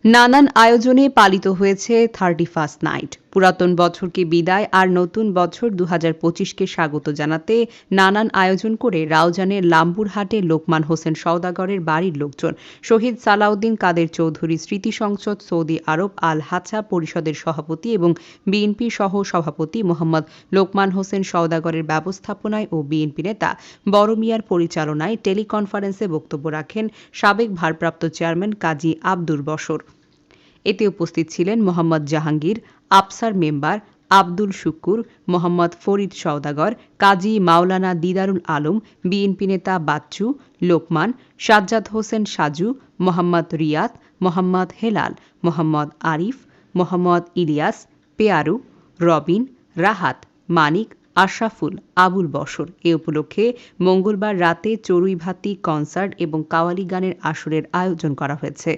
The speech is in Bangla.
নানান আয়োজনে পালিত হয়েছে 31st নাইট। পুরাতন বছরকে বিদায় আর নতুন বছর ২০২৫কে স্বাগত জানাতে নানান আয়োজন করে রাউজানের লাম্বুরহাটে লোকমান হোসেন সওদাগরের বাড়ির লোকজন শহীদ সালাউদ্দিন কাদের চৌধুরী স্মৃতি সংসদ সৌদি আরব আল হাছা পরিষদের সভাপতি এবং বিএনপি সহ সভাপতি মোহাম্মদ লোকমান হোসেন সওদাগরের ব্যবস্থাপনায় ও বিএনপি নেতা বড় মিয়ার পরিচালনায় টেলিকনফারেন্সে বক্তব্য রাখেন সাবেক ভারপ্রাপ্ত চেয়ারম্যান কাজী আব্দুর বশর। এতে উপস্থিত ছিলেন মোহাম্মদ জাহাঙ্গীর, আফসার মেম্বার, আব্দুল শুক্কুর, মোহাম্মদ ফরিদ সওদাগর, কাজী মাওলানা দিদারুল আলম, বিএনপি নেতা বাচ্চু, লোকমান, সাজ্জাদ হোসেন সাজু, মোহাম্মদ রিয়াদ, মোহাম্মদ হেলাল, মোহাম্মদ আরিফ, মোহাম্মদ ইলিয়াস, পেয়ারু, রবিন, রাহাত, মানিক, আশরাফুল, আবুল বশর। এ উপলক্ষে মঙ্গলবার রাতে চড়ুইভাতি কনসার্ট এবং কাওয়ালি গানের আসরের আয়োজন করা হয়েছে।